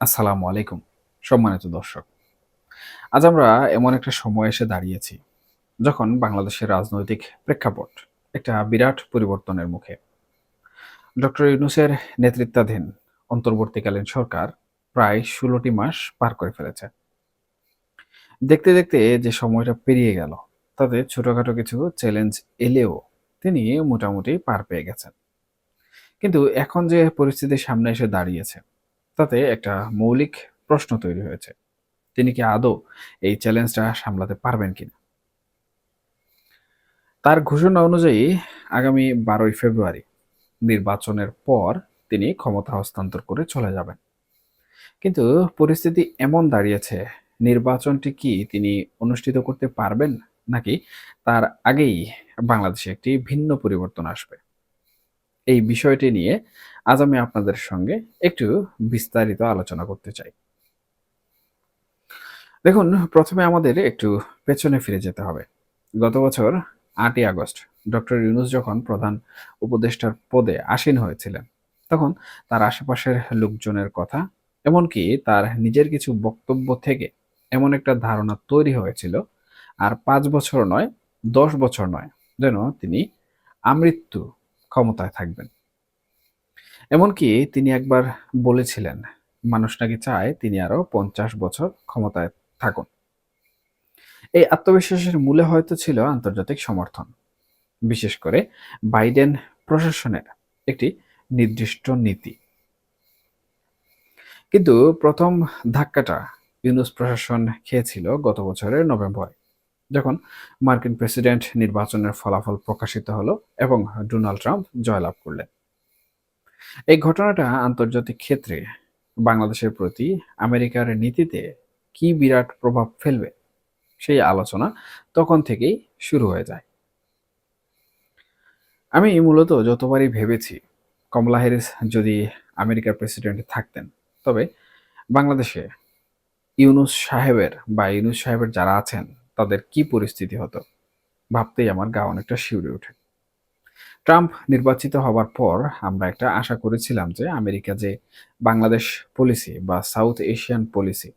আসসালামু আলাইকুম। সম্মানিত দর্শক। আজ আমরা এমন একটা সময় এসে দাঁড়িয়েছি, যখন বাংলাদেশের রাজনৈতিক প্রেক্ষাপট একটা বিরাট পরিবর্তনের মুখে। ডক্টর ইউনূসের নেতৃত্বাধীন অন্তর্বর্তীকালীন সরকার প্রায় ১৬টি মাস পার করে ফেলেছে। দেখতে, দেখতে যে সময়টা পেরিয়ে গেল, তাতে ছোটখাটো কিছু চ্যালেঞ্জ এলেও তিনি মোটামুটি পার পেয়ে গেছেন। কিন্তু এখন যে পরিস্থিতি সামনে এসে দাঁড়িয়েছে, তাতে একটা মৌলিক প্রশ্ন তৈরি হয়েছে। তিনি কি আদৌ এই চ্যালেঞ্জটা সামলাতে পারবেন কিনা? তার ঘোষণা অনুযায়ী আগামী ১২ই ফেব্রুয়ারি নির্বাচনের পর তিনি ক্ষমতা হস্তান্তর করে চলে যাবেন। কিন্তু পরিস্থিতি এমন দাঁড়িয়েছে, নির্বাচনটি কি তিনি অনুষ্ঠিত করতে পারবেন? নাকি তার আগেই বাংলাদেশে একটি ভিন্ন পরিবর্তন আসবে? এই বিষয়টি নিয়ে আজ আমি আপনাদের সঙ্গে একটু বিস্তারিত আলোচনা করতে চাই। দেখুন, প্রথমে আমাদের একটু পেছনে ফিরে যেতে হবে। গত বছর ৮ই আগস্ট ডক্টর ইউনূস যখন প্রধান উপদেষ্টার পদে আসীন হয়েছিলেন, তখন তার আশেপাশের লোকজনের কথা, এমনকি তার নিজের কিছু বক্তব্য থেকে এমন একটা ধারণা তৈরি হয়েছিল, আর ৫ বছর নয়, ১০ বছর নয়, যেন তিনি আমৃত্যু ক্ষমতায় থাকবেন। এমনকি তিনি একবার বলেছিলেন, মানুষ নাকি চায় তিনি আরো ৫০ বছর ক্ষমতায় থাকুন। এই আত্মবিশ্বাসের মূলে হয়তো ছিল আন্তর্জাতিক সমর্থন, বিশেষ করে বাইডেন প্রশাসনের একটি নির্দিষ্ট নীতি। কিন্তু প্রথম ধাক্কাটা ইউনূস প্রশাসন খেয়েছিল গত বছরের নভেম্বরে, যখন মার্কিন প্রেসিডেন্ট নির্বাচনের ফলাফল প্রকাশিত হলো এবং ডোনাল্ড ট্রাম্প জয়লাভ করলেন। এই ঘটনাটা আন্তর্জাতিক ক্ষেত্রে বাংলাদেশের প্রতি আমেরিকার নীতিতে কি বিরাট প্রভাব ফেলবে, সেই আলোচনা তখন থেকেই শুরু হয়ে যায়। আমি মূলত যতবারই ভেবেছি, কমলা হ্যারিস যদি আমেরিকার প্রেসিডেন্ট থাকতেন, তবে বাংলাদেশে ইউনূস সাহেবের যারা আছেন, তাদের কি পরিস্থিতি হতো, ভাবতেই আমার গা অনেকটা শিউরে ওঠে। ট্রাম্প নির্বাচিত হবার পর আমরা একটা আশা করেছিলাম যে আমেরিকা যে বাংলাদেশ পলিসি বা সাউথ এশিয়ান পলিসি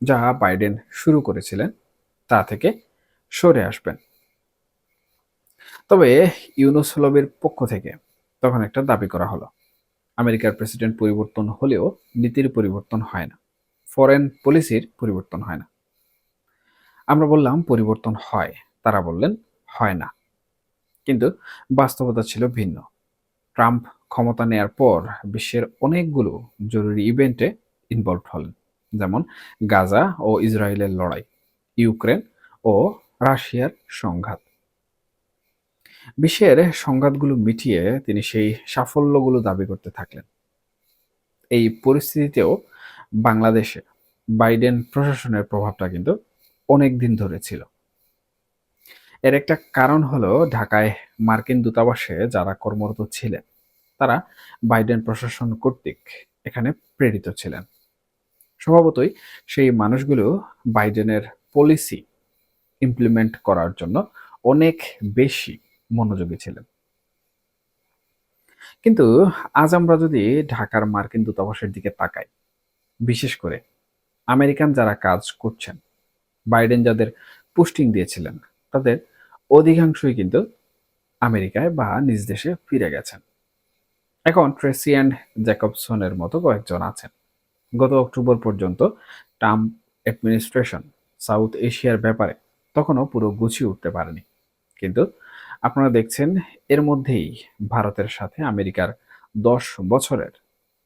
যা বাইডেন শুরু করেছিলেন, তা থেকে সরে আসবেন। তবে ইউনূস লবির পক্ষ থেকে তখন একটা দাবি করা হলো, আমেরিকার প্রেসিডেন্ট পরিবর্তন হলেও নীতির পরিবর্তন হয় না, ফরেন পলিসির পরিবর্তন হয় না। আমরা বললাম পরিবর্তন হয়, তারা বললেন হয় না। কিন্তু বাস্তবতা ছিল ভিন্ন। ট্রাম্প ক্ষমতা নেয়ার পর বিশ্বের অনেকগুলো জরুরি ইভেন্টে ইনভলভ হলেন, যেমন গাজা ও ইসরায়েলের লড়াই, ইউক্রেন ও রাশিয়ার সংঘাত। বিশ্বের সংঘাতগুলো মিটিয়ে তিনি সেই সাফল্যগুলো দাবি করতে থাকলেন। এই পরিস্থিতিতেও বাংলাদেশে বাইডেন প্রশাসনের প্রভাবটা কিন্তু অনেক দিন ধরে ছিল। এর একটা কারণ হলো, ঢাকায় মার্কিন দূতাবাসে যারা কর্মরত ছিলেন, তারা বাইডেন প্রশাসন কর্তৃক এখানে প্রেরিত ছিলেন। স্বভাবতই সেই মানুষগুলো বাইডেনের পলিসি ইমপ্লিমেন্ট করার জন্য অনেক বেশি মনোযোগী ছিলেন। কিন্তু আজ আমরা যদি ঢাকার মার্কিন দূতাবাসের দিকে তাকাই, বিশেষ করে আমেরিকান যারা কাজ করছেন, বাইডেন যাদের পোস্টিং দিয়েছিলেন, তাদের অধিকাংশই কিন্তু আমেরিকায় বা নিজ দেশে ফিরে গেছেন। এখন ট্রেসি অ্যান্ড জ্যাকবসনের মতো কয়েকজন আছেন। গত অক্টোবর পর্যন্ত ট্রাম্প অ্যাডমিনিস্ট্রেশন সাউথ এশিয়ার ব্যাপারে তখনও পুরো গুছিয়ে উঠতে পারেনি। কিন্তু আপনারা দেখছেন, এর মধ্যেই ভারতের সাথে আমেরিকার ১০ বছরের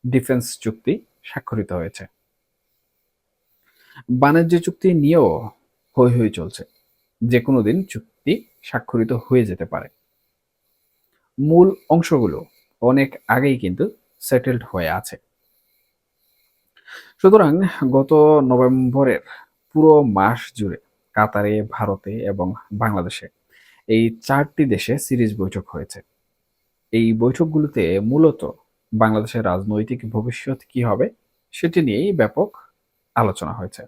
ডিফেন্স চুক্তি স্বাক্ষরিত হয়েছে। বাণিজ্য চুক্তি নিয়েও হৈ হৈ চলছে, যে কোনো দিন চুক্তি স্বাক্ষরিত হয়ে যেতে পারে। মূল অংশগুলো অনেক আগেই কিন্তু সেটেলড হয়ে আছে। সুতরাং গত নভেম্বরের পুরো মাস জুড়ে কাতারে, ভারতে এবং বাংলাদেশে এই ৪টি দেশে সিরিজ বৈঠক হয়েছে। এই বৈঠকগুলোতে মূলত বাংলাদেশের রাজনৈতিক ভবিষ্যৎ কি হবে সেটি নিয়েই ব্যাপক আলোচনা হয়েছে।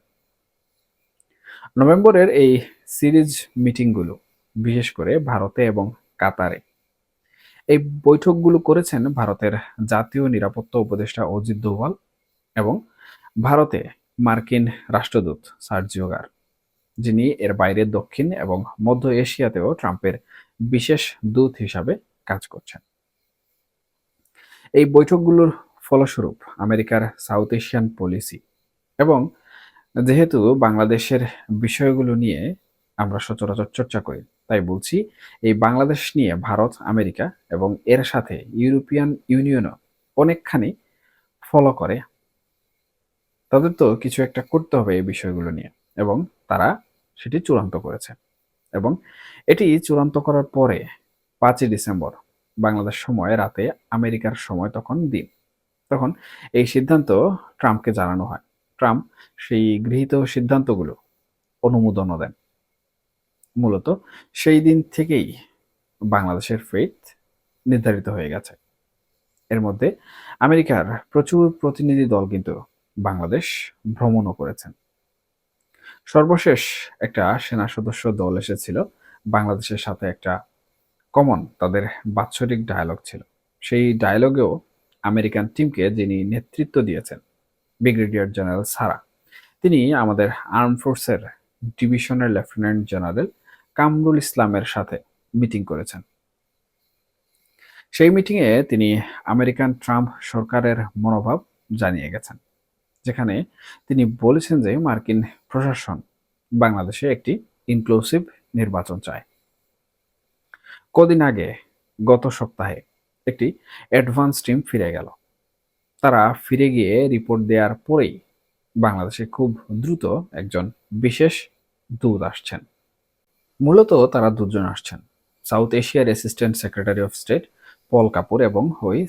নভেম্বরের এই সিরিজ মিটিংগুলো, বিশেষ করে ভারতে এবং কাতারে, এই বৈঠকগুলো করেছেন ভারতের জাতীয় নিরাপত্তা উপদেষ্টা অজিত দোভাল এবং ভারতে মার্কিন রাষ্ট্রদূত সার্জিও গার, যিনি এর বাইরে দক্ষিণ এবং মধ্য এশিয়াতেও ট্রাম্পের বিশেষ দূত হিসাবে কাজ করছেন। এই বৈঠকগুলোর ফলস্বরূপ আমেরিকার সাউথ এশিয়ান পলিসি এবং যেহেতু বাংলাদেশের বিষয়গুলো নিয়ে আমরা সচরাচর চর্চা করি, তাই বলছি এই বাংলাদেশ নিয়ে ভারত, আমেরিকা এবং এর সাথে ইউরোপিয়ান ইউনিয়নও অনেকখানি ফলো করে। তাদের তো কিছু একটা করতে হবে এই বিষয়গুলো নিয়ে, এবং তারা সেটি চূড়ান্ত করেছে। এবং এটি চূড়ান্ত করার পরে 5ই ডিসেম্বর বাংলাদেশ সময় রাতে, আমেরিকার সময় তখন দিন, তখন এই সিদ্ধান্ত ট্রাম্পকে জানানো হয়। ট্রাম্প সেই গৃহীত সিদ্ধান্তগুলো অনুমোদনও দেন। মূলত সেই দিন থেকেই বাংলাদেশের ফেট নির্ধারিত হয়ে গেছে। এর মধ্যে আমেরিকার প্রচুর প্রতিনিধি দল কিন্তু বাংলাদেশ ভ্রমণও করেছেন। সর্বশেষ একটা সেনা সদস্য দল এসেছিল বাংলাদেশের সাথে, একটা কমন তাদের বাৎসরিক ডায়ালগ ছিল। সেই ডায়ালগেও আমেরিকান টিমকে যিনি নেতৃত্ব দিয়েছেন, ব্রিগেডিয়ার জেনারেল সারা, তিনি আমাদের আর্ম ফোর্সের ডিভিশনের লেফটেন্যান্ট জেনারেল কামরুল ইসলামের সাথে মিটিং করেছেন। সেই মিটিংয়ে তিনি আমেরিকান ট্রাম্প সরকারের মনোভাব জানিয়ে গেছেন, যেখানে তিনি বলেছেন যে মার্কিন প্রশাসন বাংলাদেশে একটি ইনক্লুসিভ নির্বাচন চায়। কদিন আগে, গত সপ্তাহে, একটি অ্যাডভান্স টিম ফিরে গেল। তারা ফিরে গিয়ে রিপোর্ট দেওয়ার পরেই বাংলাদেশে খুব দ্রুত একজন বিশেষ দূত আসছেন। মূলত তারা দুজন আসছেন, সাউথ এশিয়ার অ্যাসিস্ট্যান্ট সেক্রেটারি অফ স্টেট পল কাপুর এবং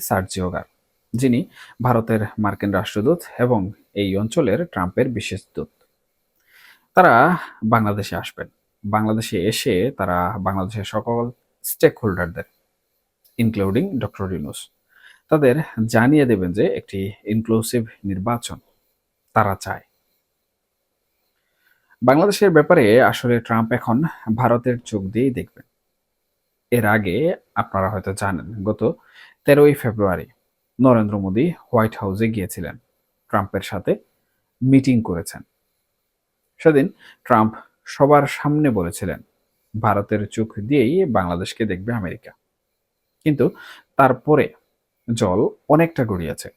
সার্জিও গার, যিনি ভারতের মার্কিন রাষ্ট্রদূত এবং এই অঞ্চলের ট্রাম্পের বিশেষ দূত। তারা বাংলাদেশে আসবেন। বাংলাদেশে এসে তারা বাংলাদেশের সকল স্টেক হোল্ডারদের, ইনক্লুডিং ডক্টর ইউনূস, তাদের জানিয়ে দেবেন যে একটি ইনক্লুসিভ নির্বাচন তারা চায়। বাংলাদেশের ব্যাপারে আসলে ট্রাম্প এখন ভারতের চোখ দিয়েই দেখবেন। এর আগে আপনারা হয়তো জানেন, গত 13ই ফেব্রুয়ারি নরেন্দ্র মোদী হোয়াইট হাউসে গিয়েছিলেন, ট্রাম্পের সাথে মিটিং করেছেন। সেদিন ট্রাম্প সবার সামনে বলেছিলেন ভারতের চোখ দিয়েই বাংলাদেশকে দেখবে আমেরিকা। কিন্তু তারপরে জল অনেকটা গড়িয়েছে।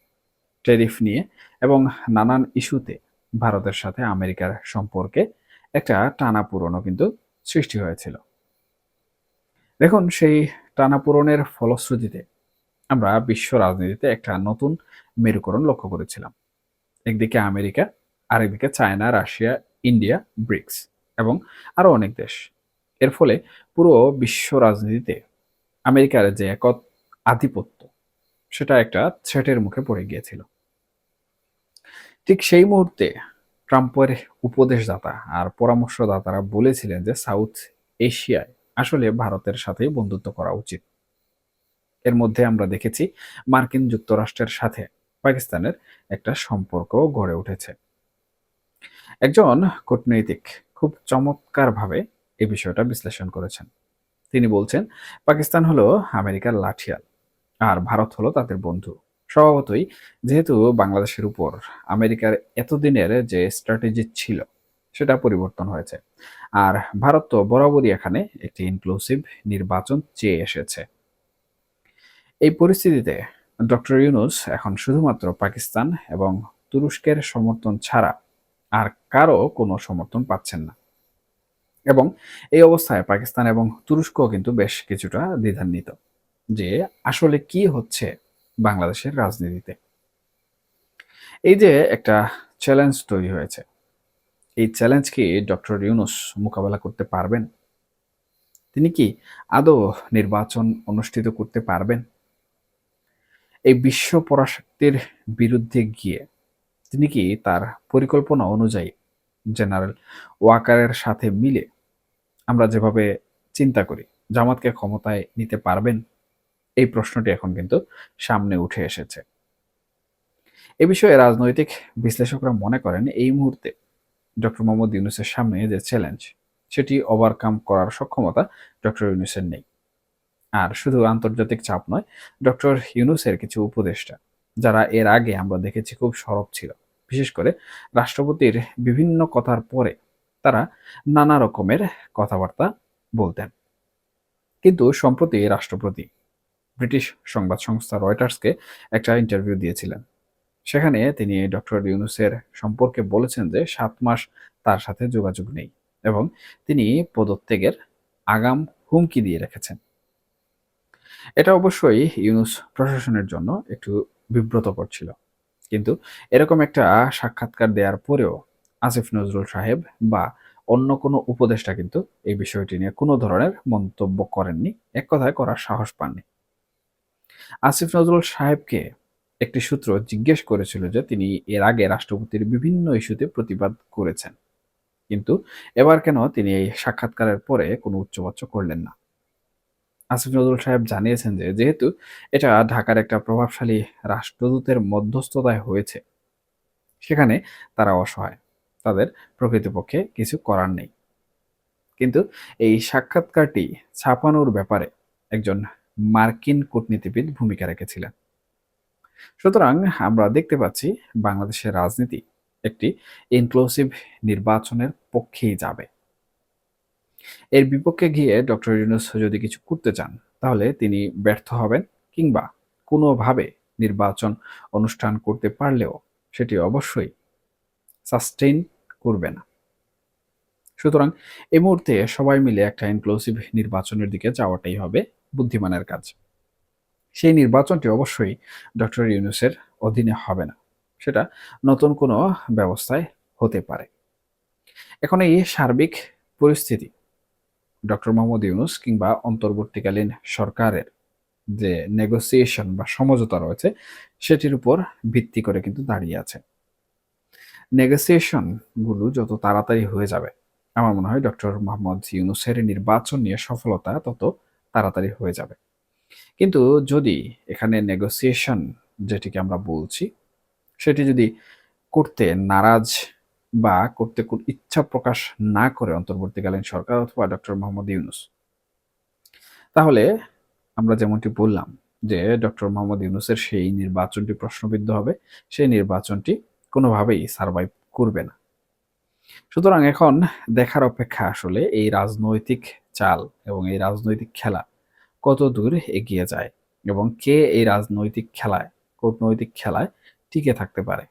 ট্যারিফ নিয়ে এবং নানান ইস্যুতে ভারতের সাথে আমেরিকার সম্পর্কে একটা টানাপোড়েনও কিন্তু সৃষ্টি হয়েছিল। দেখুন, সেই টানাপোড়েনের ফলশ্রুতিতে আমরা বিশ্ব রাজনীতিতে একটা নতুন মেরুকরণ লক্ষ্য করেছিলাম। একদিকে আমেরিকা, আরেকদিকে চায়না, রাশিয়া, ইন্ডিয়া, ব্রিক্স এবং আরো অনেক দেশ। এর ফলে পুরো বিশ্ব রাজনীতিতে আমেরিকার যে একক আধিপত্য, সেটা একটা থ্রেটের মুখে পড়ে গিয়েছিল। ঠিক সেই মুহূর্তে ট্রাম্পের উপদেশদাতা আর পরামর্শদাতারা বলেছিলেন যে সাউথ এশিয়ায় আসলে ভারতের সাথেই বন্ধুত্ব করা উচিত। এর মধ্যে আমরা দেখেছি মার্কিন যুক্তরাষ্ট্রের সাথে পাকিস্তানের একটা সম্পর্ক গড়ে উঠেছে। একজন কূটনৈতিক খুব চমৎকারভাবে এই বিষয়টা বিশ্লেষণ করেছেন। তিনি বলছেন, পাকিস্তান হলো আমেরিকার লাঠিয়াল আর ভারত হলো তাদের বন্ধু। স্বভাবতই যেহেতু বাংলাদেশের উপর আমেরিকার এতদিনের যে স্ট্র্যাটেজি ছিল সেটা পরিবর্তন হয়েছে, আর ভারত তো বরাবরই এখানে একটি ইনক্লুসিভ নির্বাচন চেয়ে এসেছে। এই পরিস্থিতিতে ডক্টর ইউনূস এখন শুধুমাত্র পাকিস্তান এবং তুরস্কের সমর্থন ছাড়া আর কারো কোনো সমর্থন পাচ্ছেন না। এবং এই অবস্থায় পাকিস্তান এবং তুরস্ক কিন্তু বেশ কিছুটা দ্বিধান্বিত যে আসলে কি হচ্ছে বাংলাদেশের রাজনীতিতে। এই যে একটা চ্যালেঞ্জ তৈরি হয়েছে, এই চ্যালেঞ্জ কি ডক্টর ইউনূস মোকাবেলা করতে পারবেন? তিনি কি আদৌ নির্বাচন অনুষ্ঠিত করতে পারবেন? এই বিশ্ব পরাশক্তির বিরুদ্ধে গিয়ে তিনি কি তার পরিকল্পনা অনুযায়ী জেনারেল ওয়াকারের সাথে মিলে আমরা যেভাবে চিন্তা করি জামাতকে ক্ষমতায় নিতে পারবেন? এই প্রশ্নটি এখন কিন্তু সামনে উঠে এসেছে। এ বিষয়ে রাজনৈতিক বিশ্লেষকরা মনে করেন এই মুহূর্তে ডক্টর মোহাম্মদ ইউনূসের সামনে যে চ্যালেঞ্জ, সেটি ওভারকাম করার সক্ষমতা ডক্টর ইউনূসের নেই। আর শুধু আন্তর্জাতিক চাপ নয়, ডক্টর ইউনূসের কিছু উপদেষ্টা যারা এর আগে আমরা দেখেছি খুব সরব ছিল, বিশেষ করে রাষ্ট্রপতির বিভিন্ন কথার পরে তারা নানা রকমের কথাবার্তা বলতেন। কিন্তু সম্প্রতি রাষ্ট্রপতি ব্রিটিশ সংবাদ সংস্থা রয়টার্সকে একটা ইন্টারভিউ দিয়েছিলেন। সেখানে তিনি ডক্টর ইউনূসের সম্পর্কে বলেছেন যে ৭ মাস তার সাথে যোগাযোগ নেই এবং তিনি পদত্যাগের আগাম হুমকি দিয়ে রেখেছেন। এটা অবশ্যই ইউনূস প্রশাসনের জন্য একটু বিব্রতকর ছিল। কিন্তু এরকম একটা সাক্ষাৎকার দেওয়ার পরেও আসিফ নজরুল সাহেব বা অন্য কোনো উপদেষ্টা কিন্তু এই বিষয়টি নিয়ে কোনো ধরনের মন্তব্য করেননি। এক কথায় করার সাহস পাননি। আসিফ নজরুল সাহেবকে একটি সূত্র জিজ্ঞেস করেছিল যে তিনি এর আগে রাষ্ট্রপতির বিভিন্ন ইস্যুতে প্রতিবাদ করেছেন, কিন্তু এবার কেন তিনি এই সাক্ষাৎকারের পরে কোনো উচ্চবাচ্য করলেন না। আসিফ নজরুল সাহেব জানিয়েছেন যে যেহেতু এটা ঢাকার একটা প্রভাবশালী রাষ্ট্রদূতের মধ্যস্থতায় হয়েছে, সেখানে তারা অসহায়, তাদের প্রকৃতপক্ষে কিছু করার নেই। কিন্তু এই সাক্ষাৎকারটি ছাপানোর ব্যাপারে একজন মার্কিন কূটনীতিবিদ ভূমিকা রেখেছিলেন। সুতরাং আমরা দেখতে পাচ্ছি বাংলাদেশের রাজনীতি একটি ইনক্লুসিভ নির্বাচনের পক্ষেই যাবে। এর বিপক্ষে গিয়ে ডক্টর ইউনূস যদি কিছু করতে চান, তাহলে তিনি ব্যর্থ হবেন, কিংবা কোনোভাবে নির্বাচন অনুষ্ঠান করতে পারলেও সেটি অবশ্যই সাস্টেইন করবে না। সুতরাং এই মুহূর্তে সবাই মিলে একটা ইনক্লুসিভ নির্বাচনের দিকে যাওয়াটাই হবে বুদ্ধিমানের কাজ। সেই নির্বাচনটি অবশ্যই ডক্টর ইউনূসের অধীনে হবে না, সেটা নতুন কোনো ব্যবস্থায় হতে পারে। এখন এই সার্বিক পরিস্থিতি ডক্টর মোহাম্মদ ইউনূস কিংবা অন্তর্বর্তীকালীন সরকারের যে নেগোসিয়েশন বা সমঝোতা রয়েছে সেটির উপর ভিত্তি করে কিন্তু দাঁড়িয়ে আছে। নেগোসিয়েশন গুলো যত তাড়াতাড়ি হয়ে যাবে, আমার মনে হয় ডক্টর মোহাম্মদ ইউনূসের নির্বাচন নিয়ে সফলতা তত তাড়াতাড়ি হয়ে যাবে। কিন্তু যদি এখানে নেগোসিয়েশন যেটিকে আমরা বলছি, সেটি যদি করতে নারাজ বা করতে ইচ্ছা প্রকাশ না করে অন্তর্বর্তীকালীন সরকার অথবা ডক্টর মোহাম্মদ ইউনূস, তাহলে আমরা যেমনটি বললাম যে ডক্টর মোহাম্মদ ইউনূসের সেই নির্বাচনটি প্রশ্নবিদ্ধ হবে, সেই নির্বাচনটি কোনোভাবেই সারভাইভ করবে না। সুতরাং এখন দেখার অপেক্ষা আসলে এই রাজনৈতিক চাল এবং এই রাজনৈতিক খেলা কত দূর এগিয়ে যায় এবং কে এই রাজনৈতিক খেলায়, কূটনৈতিক খেলায় টিকে থাকতে পারে।